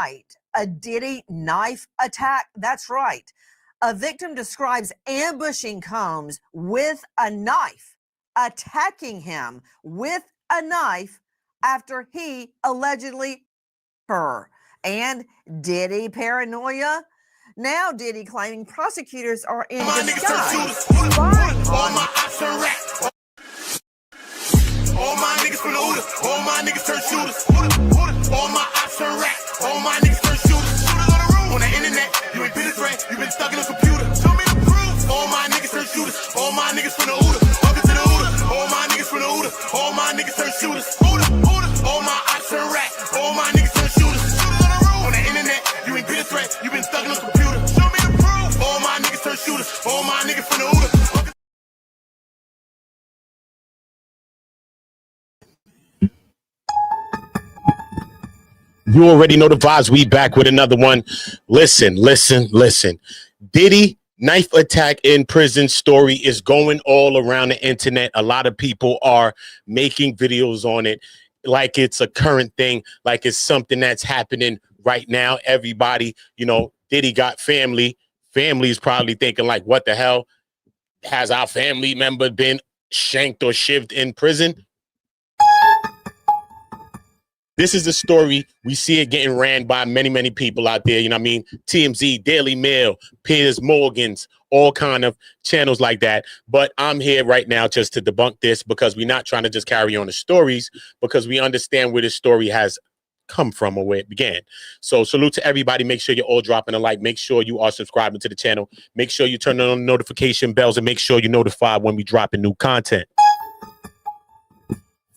right. A Diddy knife attack? That's right. A victim describes ambushing Combs with a knife, attacking him with a knife after he allegedly her. And Diddy paranoia? Now Diddy claiming prosecutors are in disguise. All my niggas from the Uda, all my niggas turn shooters. All my ops turn rats, all my niggas turn shooters. On the internet, you ain't been a threat, you been stuck in a computer. Show me the proof. All my niggas turn shooters, all my niggas from the Uda. Welcome to the Uda, all my niggas from the Uda, all my niggas turn shooters. All my ops turn rats, all my niggas turn shooters. On the internet, you ain't been a threat, you been stuck in a computer. Show me the proof. All my niggas turn shooters, all my niggas from the Uda. You already know the vibes. We back with another one. Listen. Diddy knife attack in prison story is going all around the internet. A lot of people are making videos on it like it's a current thing, like it's something that's happening right now. Everybody, Diddy got family. Family's probably thinking like, what the hell? Has our family member been shanked or shivved in prison? This is a story. We see it getting ran by many, many people out there. You know what I mean? TMZ, Dailymail, Piers, Morgans, all kind of channels like that. But I'm here right now just to debunk this because we're not trying to just carry on the stories because we understand where this story has come from or where it began. So salute to everybody. Make sure you're all dropping a like. Make sure you are subscribing to the channel. Make sure you turn on notification bells and make sure you're notified when we drop new content.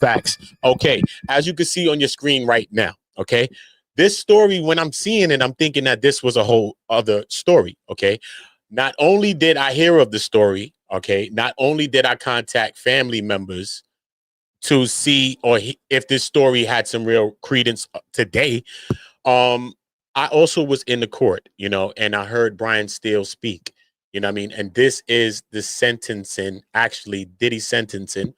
Facts. Okay, as you can see on your screen right now, okay, this story, when I'm seeing it, I'm thinking that this was a whole other story, okay? Not only did I hear of the story, okay, not only did I contact family members to see if this story had some real credence today, I also was in the court, and I heard Brian Steele speak, you know what I mean? And this is the sentencing, actually, Diddy sentencing.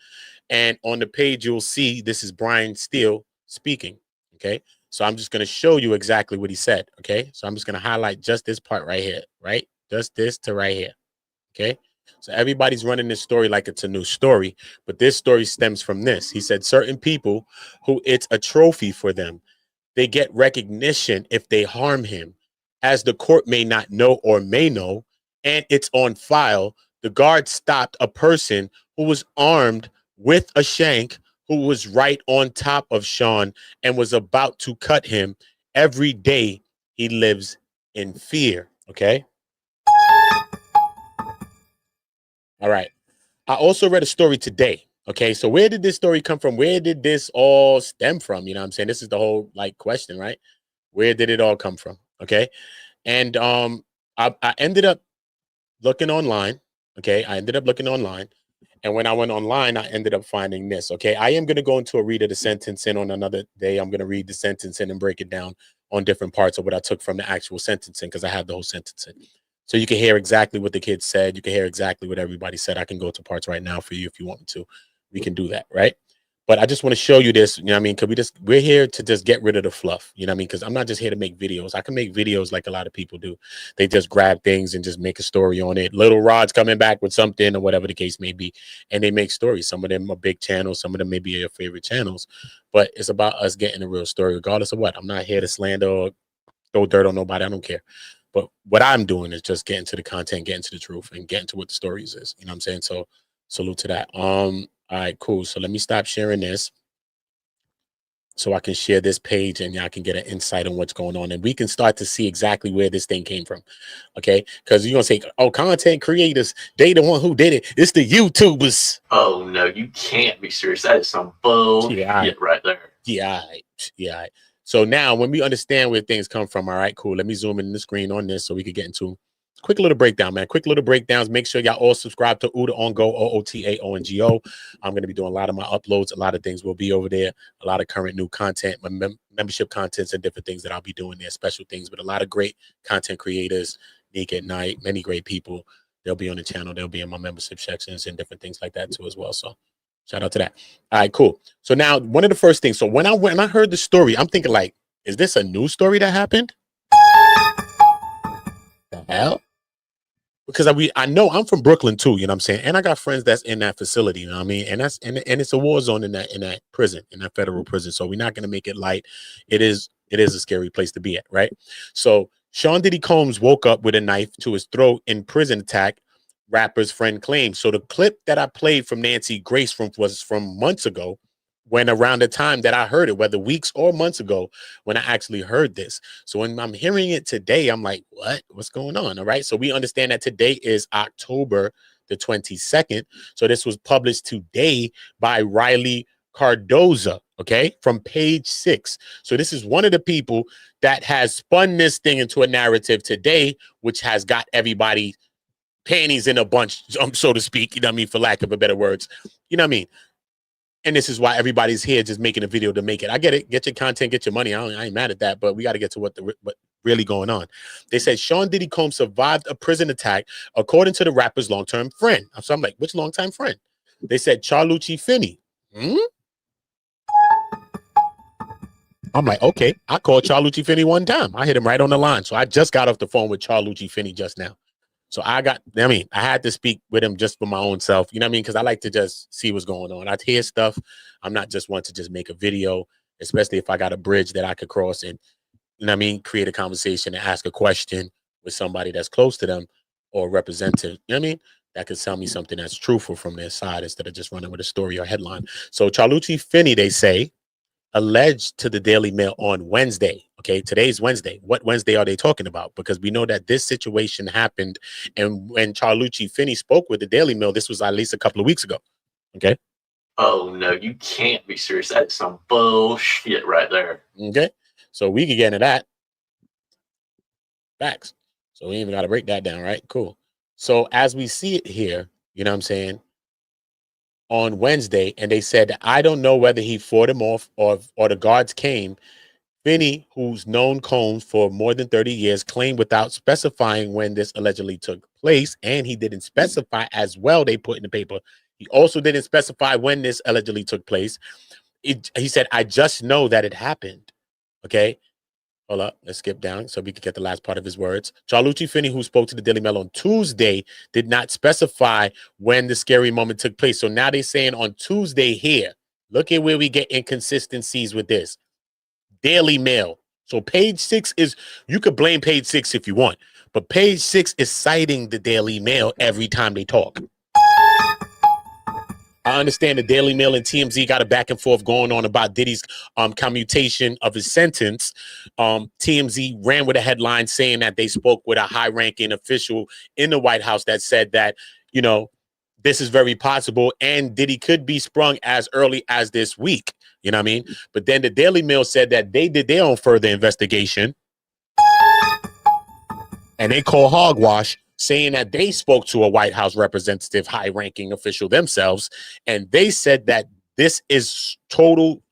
And on the page, you'll see this is Brian Steele speaking, okay? So I'm just going to show you exactly what he said, okay? So I'm just going to highlight just this part right here, right? Just this to right here, okay? So everybody's running this story like it's a new story, but this story stems from this. He said certain people who it's a trophy for them, they get recognition if they harm him, as the court may not know or may know, and it's on file. The guard stopped a person who was armed with a shank, who was right on top of Sean and was about to cut him. Every day he lives in fear. Okay. All right. I also read a story today. Okay. So where did this story come from? Where did this all stem from? You know what I'm saying? This is the whole question, right? Where did it all come from? Okay. And I ended up looking online. Okay. I ended up looking online. And when I went online, I ended up finding this, okay? I am going to go into a read of the sentencing on another day. I'm going to read the sentencing and break it down on different parts of what I took from the actual sentencing because I have the whole sentencing. So you can hear exactly what the kids said. You can hear exactly what everybody said. I can go to parts right now for you if you want me to. We can do that, right? But I just want to show you this, you know what I mean? Because we're here to just get rid of the fluff, you know what I mean? Because I'm not just here to make videos. I can make videos like a lot of people do. They just grab things and just make a story on it. Little Rod's coming back with something or whatever the case may be. And they make stories. Some of them are big channels. Some of them may be your favorite channels. But it's about us getting a real story regardless of what. I'm not here to slander or throw dirt on nobody. I don't care. But what I'm doing is just getting to the content, getting to the truth, and getting to what the stories is. You know what I'm saying? So salute to that. All right, cool. So let me stop sharing this so I can share this page and y'all can get an insight on what's going on. And we can start to see exactly where this thing came from. Okay. Because you're going to say, oh, content creators, they the one who did it. It's the YouTubers. Oh, no, you can't be serious. That is some bullshit right there. Yeah. Yeah. So now when we understand where things come from, all right, cool. Let me zoom in the screen on this so we can get into quick little breakdown, man. Quick little breakdowns. Make sure y'all all subscribe to Uda On Go, OOTAONGO. I'm going to be doing a lot of my uploads. A lot of things will be over there. A lot of current new content, my membership contents and different things that I'll be doing there. Special things with a lot of great content creators. Nick at Night, many great people. They'll be on the channel. They'll be in my membership sections and different things like that too as well. So shout out to that. All right, cool. So now one of the first things. So when I heard the story, I'm thinking like, Is this a news story that happened? The hell? Because I know I'm from Brooklyn too, you know what I'm saying? And I got friends that's in that facility, you know what I mean? And it's a war zone in that prison, in that federal prison. So we're not gonna make it light. It is a scary place to be at, right? So Sean Diddy Combs woke up with a knife to his throat in prison attack, rapper's friend claims. So the clip that I played from Nancy Grace was from months ago, when around the time that I heard it, whether weeks or months ago, when I actually heard this. So when I'm hearing it today, I'm like, what's going on? All right. So we understand that today is October the 22nd. So this was published today by Riley Cardoza, okay, from Page 6. So this is one of the people that has spun this thing into a narrative today, which has got everybody panties in a bunch, so to speak, you know what I mean, for lack of a better words, you know what I mean? And this is why everybody's here just making a video to make it. I get it. Get your content, get your money. I ain't mad at that, but we got to get to what really going on. They said Sean Diddy Combs survived a prison attack, according to the rapper's long-term friend. So I'm like, which long-time friend? They said Charlucci Finney. I'm like, okay. I called Charlucci Finney one time. I hit him right on the line. So I just got off the phone with Charlucci Finney just now. So I had to speak with him just for my own self, you know what I mean? Because I like to just see what's going on. I hear stuff. I'm not just one to just make a video, especially if I got a bridge that I could cross and, you know what I mean, create a conversation and ask a question with somebody that's close to them or representative, you know what I mean? That could tell me something that's truthful from their side instead of just running with a story or headline. So Charlucci Finney, they say, alleged to the Daily Mail on Wednesday. Okay, today's Wednesday. What Wednesday are they talking about? Because we know that this situation happened, and when Charlucci Finney spoke with the Daily Mail, this was at least a couple of weeks ago. Okay. Oh no, you can't be serious. That's some bullshit right there. Okay. So we can get into that. Facts. So we even got to break that down, right? Cool. So as we see it here, you know what I'm saying? On Wednesday, and they said, I don't know whether he fought him off or the guards came. Finney, who's known Combs for more than 30 years, claimed without specifying when this allegedly took place, and he didn't specify as well, they put in the paper. He also didn't specify when this allegedly took place. He said, I just know that it happened. Okay. Hold up, let's skip down so we can get the last part of his words. Charlucci Finney, who spoke to the Daily Mail on Tuesday, did not specify when the scary moment took place. So now they're saying on Tuesday here. Look at where we get inconsistencies with this. Daily Mail. So Page 6 is, you could blame Page 6 if you want, but Page 6 is citing the Daily Mail every time they talk. I understand the Daily Mail and TMZ got a back and forth going on about Diddy's commutation of his sentence. TMZ ran with a headline saying that they spoke with a high-ranking official in the White House that said that, you know, this is very possible and Diddy could be sprung as early as this week. You know what I mean? But then the Daily Mail said that they did their own further investigation and they call hogwash, saying that they spoke to a White House representative, high-ranking official themselves, and they said that this is total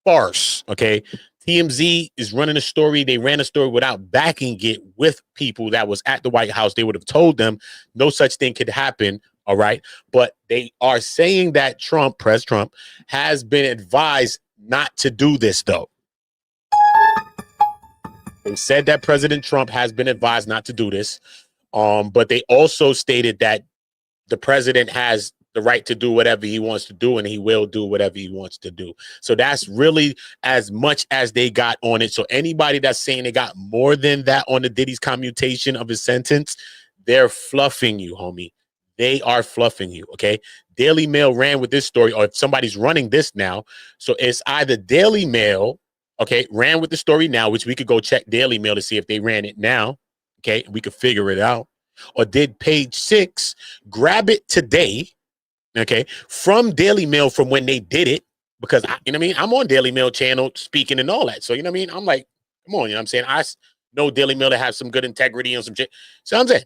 farce, okay? TMZ is running a story. They ran a story without backing it with people that was at the White House. They would have told them no such thing could happen, all right? But they are saying that Pres Trump, has been advised not to do this, though. They said that President Trump has been advised not to do this. But they also stated that the president has the right to do whatever he wants to do, and he will do whatever he wants to do. So that's really as much as they got on it. So anybody that's saying they got more than that on the Diddy's commutation of his sentence, they're fluffing you, homie. They are fluffing you, okay? Daily Mail ran with this story, or if somebody's running this now. So it's either Daily Mail, okay, ran with the story now, which we could go check Daily Mail to see if they ran it now. Okay, we could figure it out. Or did Page 6 grab it today, okay, from Daily Mail from when they did it? Because, you know what I mean? I'm on Daily Mail channel speaking and all that. So, you know what I mean? I'm like, come on, you know what I'm saying? I know Daily Mail to have some good integrity and some shit. So I'm saying.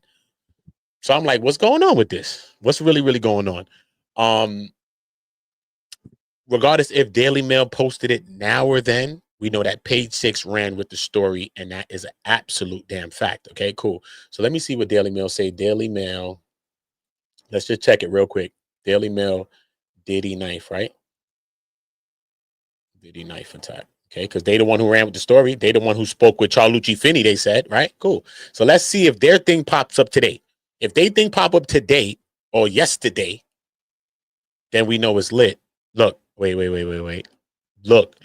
So I'm like, what's going on with this? What's really, really going on? Regardless if Daily Mail posted it now or then, we know that Page 6 ran with the story, and that is an absolute damn fact. Okay, cool. So let me see what Daily Mail say. Daily Mail. Let's just check it real quick. Daily Mail, Diddy knife, right? Diddy knife attack. Okay, because they the one who ran with the story. They the one who spoke with Charlucci Finney, they said, right? Cool. So let's see if their thing pops up today. If they thing pop up today or yesterday, then we know it's lit. Look, wait. Look.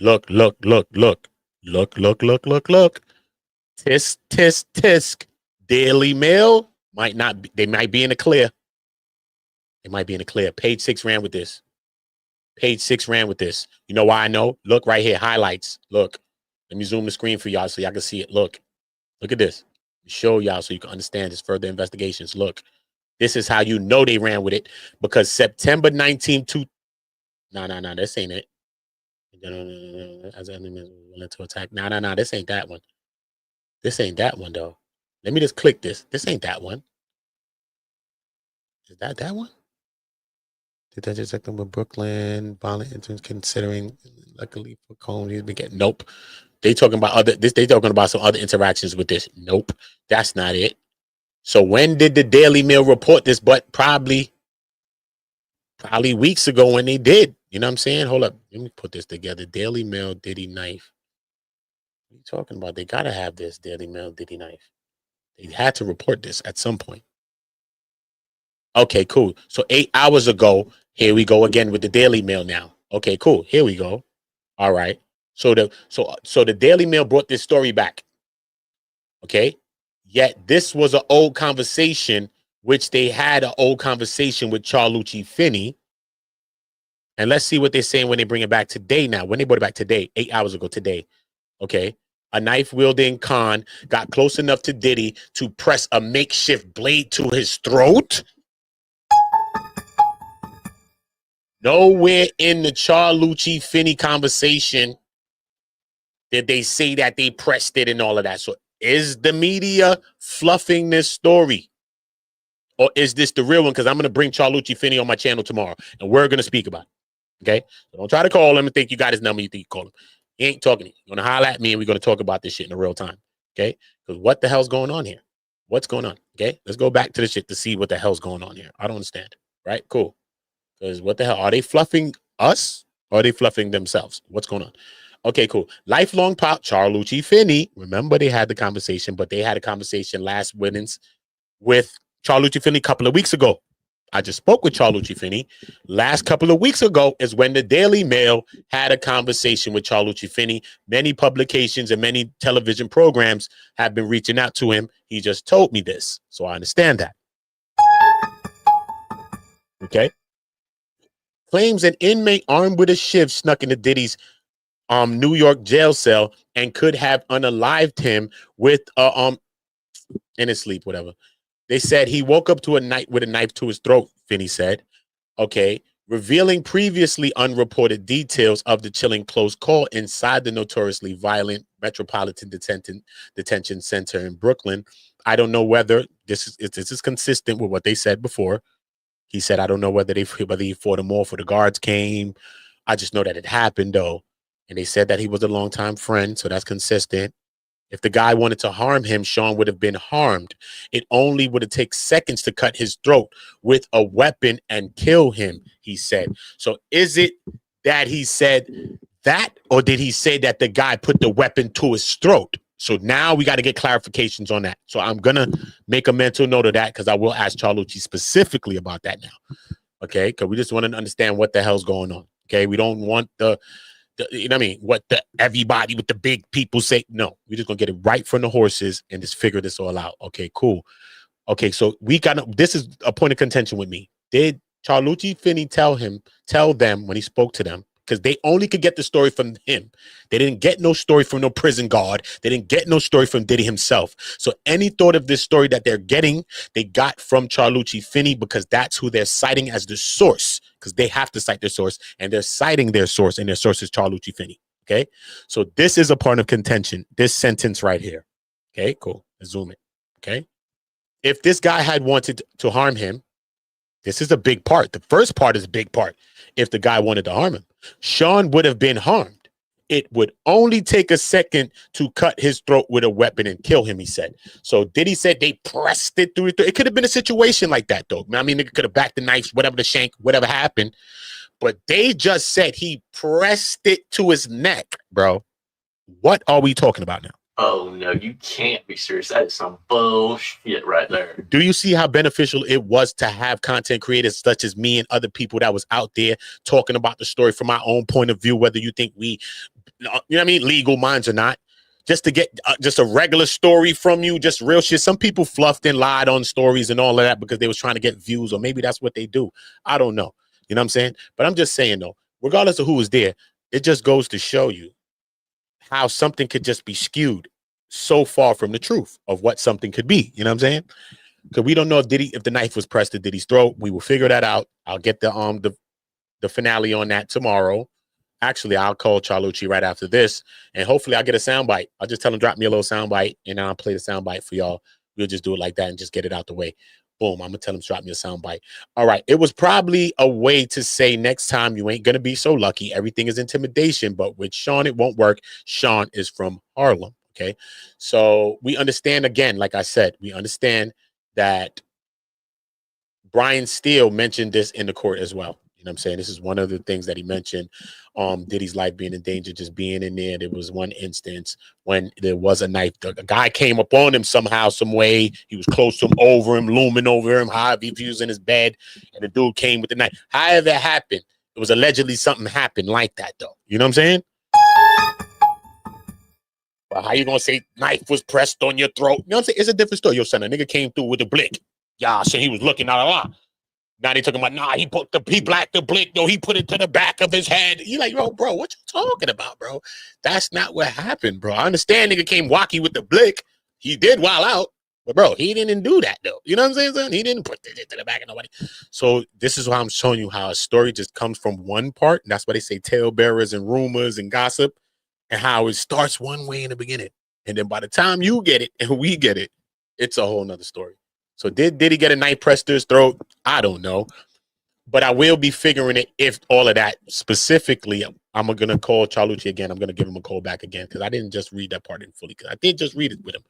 Tisk. Dailymail might not be, they might be in the clear. They might be in the clear. Page 6 ran with this. Page 6 ran with this. You know why I know? Look right here, highlights. Look. Let me zoom the screen for y'all so y'all can see it. Look at this. Show y'all so you can understand this further investigations. Look, this is how you know they ran with it, because September 19th, no, this ain't it. As enemies willing to attack. No, this ain't that one. This ain't that one though. Let me just click this. This ain't that one. Is that one? Did I just check them with Brooklyn? Violent interns considering, luckily for Combs, he's been getting. Nope. They talking about they talking about some other interactions with this. Nope. That's not it. So when did the Daily Mail report this? But probably weeks ago when they did. You know what I'm saying? Hold up. Let me put this together. Daily Mail, Diddy knife. What are you talking about? They got to have this Daily Mail, Diddy knife. They had to report this at some point. Okay, cool. So 8 hours ago, here we go again with the Daily Mail now. Okay, cool. Here we go. All right. So the Daily Mail brought this story back. Okay. Yet this was an old conversation, which they had an old conversation with Charlucci Finney. And let's see what they're saying when they bring it back today now. When they brought it back today, 8 hours ago today. Okay. A knife-wielding Khan got close enough to Diddy to press a makeshift blade to his throat. Nowhere in the Charlucci Finney conversation did they say that they pressed it and all of that. So is the media fluffing this story? Or is this the real one? Because I'm going to bring Charlucci Finney on my channel tomorrow, and we're going to speak about it. Okay? So don't try to call him and think you got his number. You think you call him. He ain't talking to you. You're going to holler at me, and we're going to talk about this shit in real time. Okay? Because what the hell's going on here? What's going on? Okay? Let's go back to the shit to see what the hell's going on here. I don't understand. Right? Cool. Because what the hell? Are they fluffing us? Or are they fluffing themselves? What's going on? Okay, cool. Lifelong pop, Charlucci Finney. Remember, they had the conversation, but they had a conversation last Wednesday with Charlucci Finney a couple of weeks ago. I just spoke with Charlucci Finney. Last couple of weeks ago is when the Daily Mail had a conversation with Charlucci Finney. Many publications and many television programs have been reaching out to him. He just told me this, so I understand that. Okay. Claims an inmate armed with a shiv snuck into Diddy's New York jail cell and could have unalived him with in his sleep, whatever. They said he woke up to a night with a knife to his throat, Finney said. Okay. Revealing previously unreported details of the chilling close call inside the notoriously violent Metropolitan Detention Center in Brooklyn. I don't know whether this is consistent with what they said before. He said, I don't know whether he fought him off or the guards came. I just know that it happened, though. And they said that he was a longtime friend, so that's consistent. If the guy wanted to harm him, Sean would have been harmed. It only would have taken seconds to cut his throat with a weapon and kill him, he said. So is it that he said that, or did he say that the guy put the weapon to his throat? So now we got to get clarifications on that. So I'm going to make a mental note of that because I will ask Charlucci specifically about that now. Okay? Because we just want to understand what the hell's going on. Okay? We don't want the you know what I mean? What the everybody with the big people say. No, we're just going to get it right from the horses and just figure this all out. Okay, cool. Okay, so this is a point of contention with me. Did Charlucci Finney tell them when he spoke to them? Because they only could get the story from him. They didn't get no story from no prison guard. They didn't get no story from Diddy himself. So any thought of this story that they're getting, they got from Charlucci Finney because that's who they're citing as the source. Because they have to cite their source, and they're citing their source, and their source is Charlucci Finney. Okay? So this is a part of contention. This sentence right here. Okay, cool. Let's zoom it. Okay? If this guy had wanted to harm him, this is a big part. The first part is a big part. If the guy wanted to harm him, Sean would have been harmed. It would only take a second to cut his throat with a weapon and kill him, he said. So Diddy said they pressed it through. It could have been a situation like that, though. I mean, it could have backed the knife, whatever the shank, whatever happened. But they just said he pressed it to his neck, bro. What are we talking about now? Oh no, you can't be serious. That is some bullshit right there. Do you see how beneficial it was to have content creators such as me and other people that was out there talking about the story from our own point of view, whether you think we, you know what I mean, legal minds or not, just to get just a regular story from you, just real shit. Some people fluffed and lied on stories and all of that because they was trying to get views, or maybe that's what they do. I don't know. You know what I'm saying? But I'm just saying, though, regardless of who was there, it just goes to show you how something could just be skewed so far from the truth of what something could be. You know what I'm saying? Because we don't know if the knife was pressed to Diddy's throat. We will figure that out. I'll get the finale on that tomorrow. Actually, I'll call Charlucci right after this, and hopefully I'll get a soundbite. I'll just tell him drop me a little soundbite, and I'll play the soundbite for y'all. We'll just do it like that and just get it out the way. Boom, I'm gonna tell him drop me a soundbite. All right, it was probably a way to say next time you ain't gonna be so lucky. Everything is intimidation, but with Sean, it won't work. Sean is from Harlem. Okay, so we understand, again, like I said, we understand that Brian Steele mentioned this in the court as well. You know what I'm saying? This is one of the things that he mentioned. Diddy's life being in danger, just being in there. There was one instance when there was a knife. A guy came up on him somehow, some way. He was close to him, over him, looming over him, however he was in his bed, and the dude came with the knife. However it happened, it was allegedly something happened like that, though. You know what I'm saying? But how you gonna say knife was pressed on your throat? You know what I'm saying? It's a different story. Yo, son, a nigga came through with a blick. Yeah, so he was looking out. Now they talking about, nah, he blacked the blick. No, he put it to the back of his head. You like, bro, what you talking about, bro? That's not what happened, bro. I understand nigga came wacky with the blick. He did wild out. But, bro, he didn't do that, though. You know what I'm saying, son? He didn't put it to the back of nobody. So this is why I'm showing you how a story just comes from one part. And that's why they say talebearers and rumors and gossip, and how it starts one way in the beginning. And then by the time you get it and we get it, it's a whole nother story. So did he get a knife pressed to his throat? I don't know. But I will be figuring it if all of that specifically. I'm going to call Charlucci again. I'm going to give him a call back again because I didn't just read that part in fully, because I did just read it with him.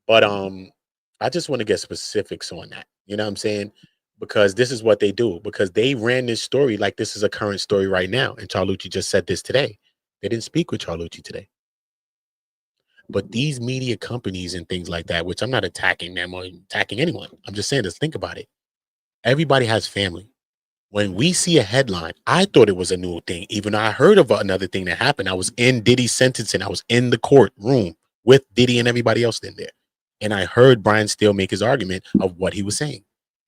But I just want to get specifics on that. You know what I'm saying? Because this is what they do. Because they ran this story like this is a current story right now. And Charlucci just said this today. They didn't speak with Charlucci today. But these media companies and things like that, which I'm not attacking them or attacking anyone. I'm just saying, just think about it. Everybody has family. When we see a headline, I thought it was a new thing. Even though I heard of another thing that happened. I was in Diddy's sentencing. I was in the courtroom with Diddy and everybody else in there. And I heard Brian Steele make his argument of what he was saying.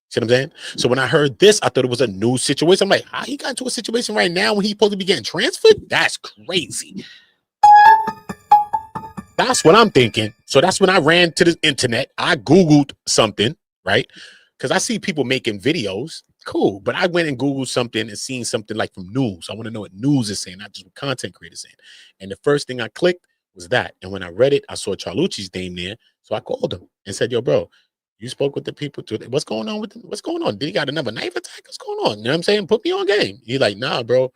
See what I'm saying? So when I heard this, I thought it was a new situation. I'm like, how he got into a situation right now when he's supposed to be getting transferred? That's crazy. That's what I'm thinking. So that's when I ran to the internet. I Googled something, right? Because I see people making videos. Cool. But I went and Googled something and seen something like from news. I want to know what news is saying, not just what content creators saying. And the first thing I clicked was that. And when I read it, I saw Charlucci's name there. So I called him and said, yo, bro, you spoke with the people today. What's going on with them? What's going on? Did he got another knife attack? What's going on? You know what I'm saying? Put me on game. He's like, nah, bro.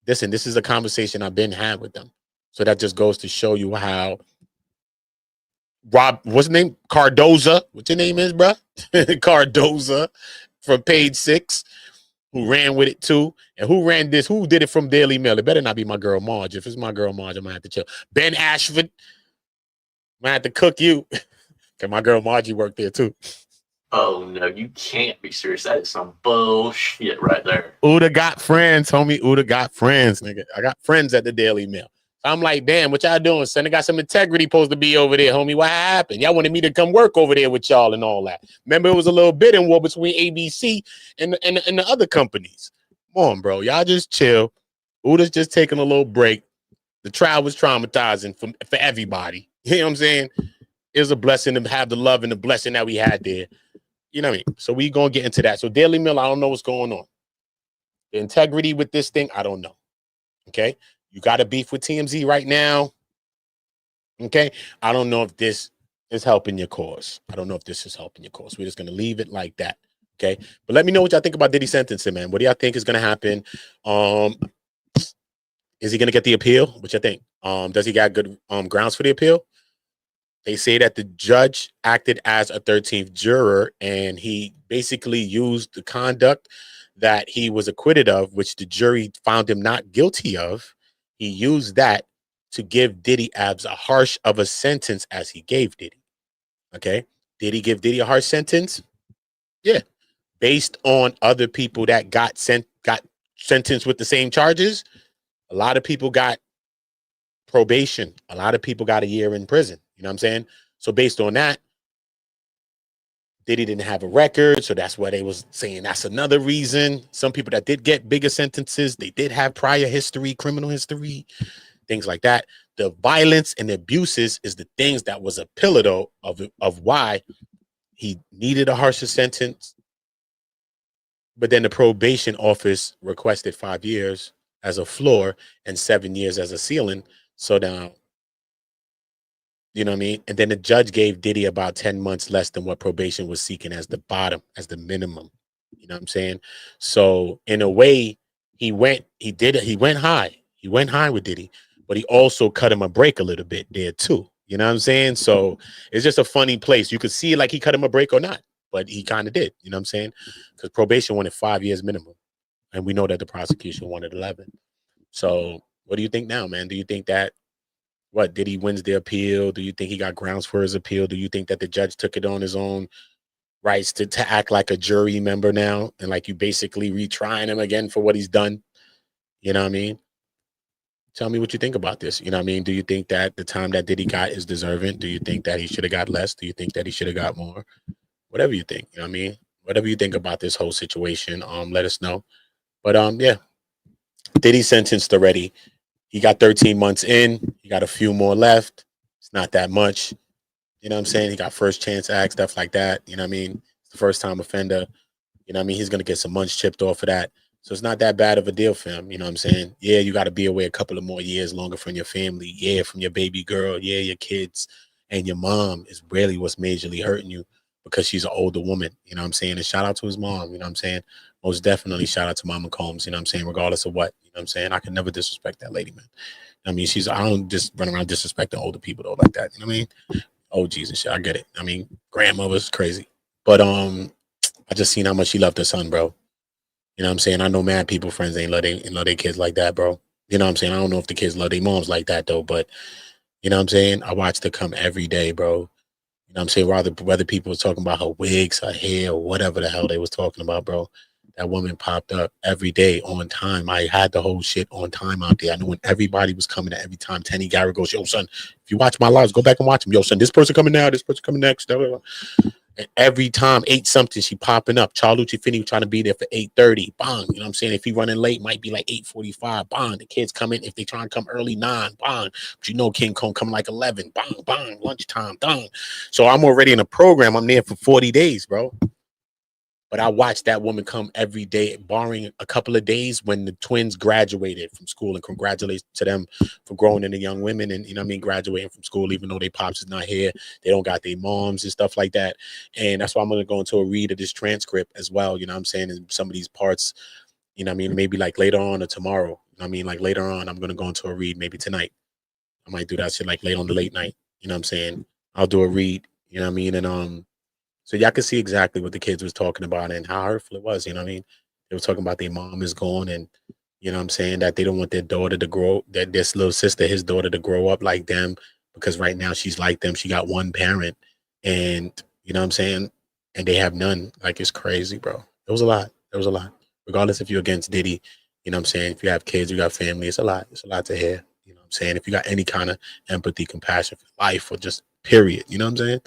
Listen, this is a conversation I've been had with them. So that just goes to show you how Rob, what's his name? Cardoza. What your name is, bro? Cardoza from Page 6, who ran with it too. And who ran this? Who did it from Dailymail? It better not be my girl Marge. If it's my girl Marge, I'm going to have to chill. Ben Ashford. I'm going to have to cook you. Because my girl Margie worked there too. Oh no, you can't be serious. That is some bullshit right there. Uda got friends, homie. Uda got friends, nigga. I got friends at the Daily Mail. I'm like, damn, what y'all doing, son? I got some integrity supposed to be over there, homie. What happened? Y'all wanted me to come work over there with y'all and all that. Remember, it was a little bidding war between ABC and the other companies. Come on, bro. Y'all just chill. Uda's just taking a little break. The trial was traumatizing for everybody. You know what I'm saying? It was a blessing to have the love and the blessing that we had there. You know what I mean? So we going to get into that. So Daily Mail, I don't know what's going on. The integrity with this thing, I don't know. Okay? You got a beef with TMZ right now. Okay? I don't know if this is helping your cause. I don't know if this is helping your cause. We're just going to leave it like that. Okay? But let me know what y'all think about Diddy sentencing, man. What do y'all think is going to happen? Is he going to get the appeal? What you think? Does he got good grounds for the appeal? They say that the judge acted as a 13th juror, and he basically used the conduct that he was acquitted of, which the jury found him not guilty of. He used that to give Diddy as a harsh of a sentence as he gave Diddy. Okay. Did he give Diddy a harsh sentence? Yeah. Based on other people that got sentenced with the same charges, a lot of people got probation. A lot of people got a year in prison. You know what I'm saying? So based on that, Diddy didn't have a record, so that's why they was saying that's another reason. Some people that did get bigger sentences, they did have prior history, criminal history, things like that. The violence and the abuses is the things that was a pillar, though, of why he needed a harsher sentence. But then the probation office requested 5 years as a floor and 7 years as a ceiling. So now, you know what I mean? And then the judge gave Diddy about 10 months less than what probation was seeking as the bottom, as the minimum. You know what I'm saying? So in a way, he went high. He went high with Diddy, but he also cut him a break a little bit there too. You know what I'm saying? So it's just a funny place. You could see it like he cut him a break or not, but he kind of did. You know what I'm saying? Because probation wanted 5 years minimum. And we know that the prosecution wanted 11. So what do you think now, man? Do you think that Diddy wins the appeal? Do you think he got grounds for his appeal? Do you think that the judge took it on his own rights to act like a jury member now and like you basically retrying him again for what he's done? You know what I mean? Tell me what you think about this. You know what I mean? Do you think that the time that Diddy got is deserving? Do you think that he should have got less? Do you think that he should have got more? Whatever you think, you know what I mean? Whatever you think about this whole situation, let us know. But yeah, Diddy sentenced already. He got 13 months in. He got a few more left. It's not that much. You know what I'm saying? He got first chance act, stuff like that. You know what I mean? It's the first time offender. You know what I mean? He's going to get some months chipped off of that. So it's not that bad of a deal for him. You know what I'm saying? Yeah, you got to be away a couple of more years longer from your family. Yeah, from your baby girl. Yeah, your kids. And your mom is really what's majorly hurting you because she's an older woman. You know what I'm saying? And shout out to his mom. You know what I'm saying? Most definitely shout out to Mama Combs. You know what I'm saying? Regardless of what. You know what I'm saying? I can never disrespect that lady, man. I mean, I don't just run around disrespecting older people though like that. You know what I mean? Oh, Jesus, shit. I get it. I mean, grandmother's crazy. But I just seen how much she loved her son, bro. You know what I'm saying? I know mad people, friends ain't love their kids like that, bro. You know what I'm saying? I don't know if the kids love their moms like that, though. But, you know what I'm saying? I watched her come every day, bro. You know what I'm saying? Whether people was talking about her wigs, her hair, or whatever the hell they was talking about, bro. That woman popped up every day on time. I had the whole shit on time out there. I knew when everybody was coming at every time. Tenny Gary goes, yo, son, if you watch my lives, go back and watch them. Yo, son, this person coming now, this person coming next. And every time, 8 something, she popping up. Charlucci Finney trying to be there for 8:30. Bang. You know what I'm saying? If he running late, might be like 8:45. Bang. The kids come in. If they try and come early, 9. Bang. But you know King Kong come like 11. Bang, bang. Lunchtime. Bang. So I'm already in a program. I'm there for 40 days, bro. But I watched that woman come every day, barring a couple of days when the twins graduated from school, and congratulations to them for growing into young women and, you know what I mean, graduating from school, even though their pops is not here. They don't got their moms and stuff like that. And that's why I'm going to go into a read of this transcript as well, you know what I'm saying, in some of these parts, you know what I mean, maybe like later on or tomorrow, you know what I mean, like later on, I'm going to go into a read maybe tonight. I might do that shit like late on the late night, you know what I'm saying? I'll do a read, you know what I mean, and so y'all can see exactly what the kids was talking about and how hurtful it was, you know what I mean? They were talking about their mom is gone and, you know what I'm saying, that they don't want their daughter to grow, that this little sister, his daughter, to grow up like them because right now she's like them. She got one parent and, you know what I'm saying, and they have none. Like, it's crazy, bro. It was a lot. It was a lot. Regardless if you're against Diddy, you know what I'm saying, if you have kids, you got family, it's a lot. It's a lot to hear, you know what I'm saying? If you got any kind of empathy, compassion for life or just period, you know what I'm saying?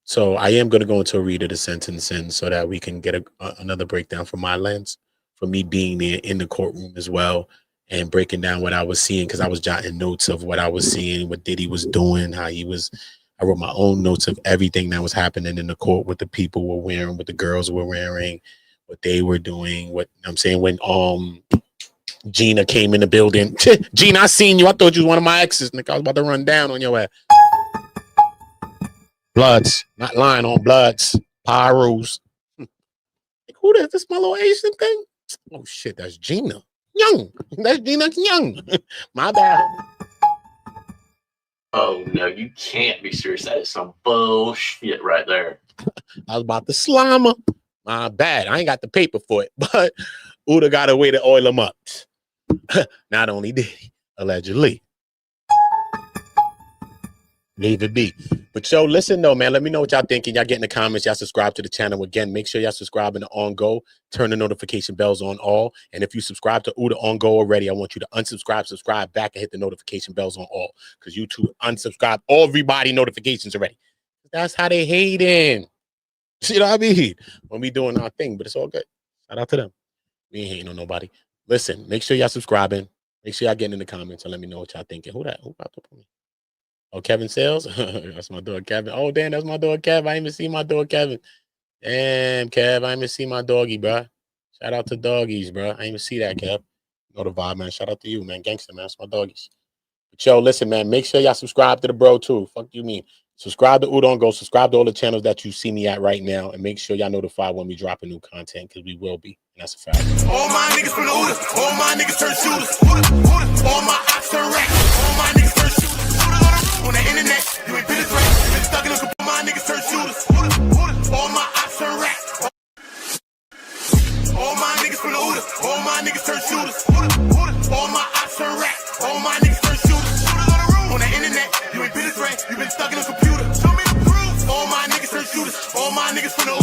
So I am going to go into a read of the sentencing so that we can get another breakdown from my lens, for me being there in the courtroom as well and breaking down what I was seeing, because I was jotting notes of what I was seeing, what Diddy was doing, how he was. I wrote my own notes of everything that was happening in the court, what the people were wearing, what the girls were wearing, what they were doing, what I'm saying, when Gina came in the building. Gina, I seen you. I thought you was one of my exes. Nick, I was about to run down on your ass. Bloods, not lying on Bloods, Pyros. Like, who that? This my little Asian thing? Oh shit, that's Gina Young. That's Gina Young. My bad. Oh no, you can't be serious. That is some bullshit right there. I was about to slime her. My bad. I ain't got the paper for it, but Uda got a way to oil him up. Not only did he, allegedly. Leave it be. But yo, listen though, man. Let me know what y'all thinking. Y'all get in the comments. Y'all subscribe to the channel. Again, make sure y'all subscribe in the On Go. Turn the notification bells on all. And if you subscribe to the On Go already, I want you to unsubscribe, subscribe back, and hit the notification bells on all. Because YouTube unsubscribe everybody notifications already. That's how they hating. You know what I mean? When we doing our thing, but it's all good. Shout out to them. We ain't hating on nobody. Listen, make sure y'all subscribing. Make sure y'all getting in the comments and let me know what y'all thinking. Who that? Who about to put me? Oh, Kevin Sales? That's my dog, Kevin. Oh, damn, that's my dog, Kev. I didn't even see my dog, Kevin. Damn, Kev, I didn't even see my doggy, bro. Shout out to doggies, bro. I didn't even see that, Kev. Know the vibe, man. Shout out to you, man. Gangster, man. That's my doggies. But yo, listen, man. Make sure y'all subscribe to the bro, too. Fuck you mean. Subscribe to Udon Go. Subscribe to all the channels that you see me at right now. And make sure y'all notified when we drop a new content, because we will be. And that's a fact. All my niggas from the Uda. All my niggas turn shooters. All my ops turn racks. All my niggas turn shooters. On the internet, you ain't been a threat. You been stuck in a all my niggas turn shooters. All my ops turn racks. All my niggas from the Uda. All my niggas turn shooters. All my ops turn racks. All my niggas turn shooters. On the internet, you ain't been a threat. You been stuck in a computer. Show me the proof. All my niggas turn shooters. All my niggas from the Uda.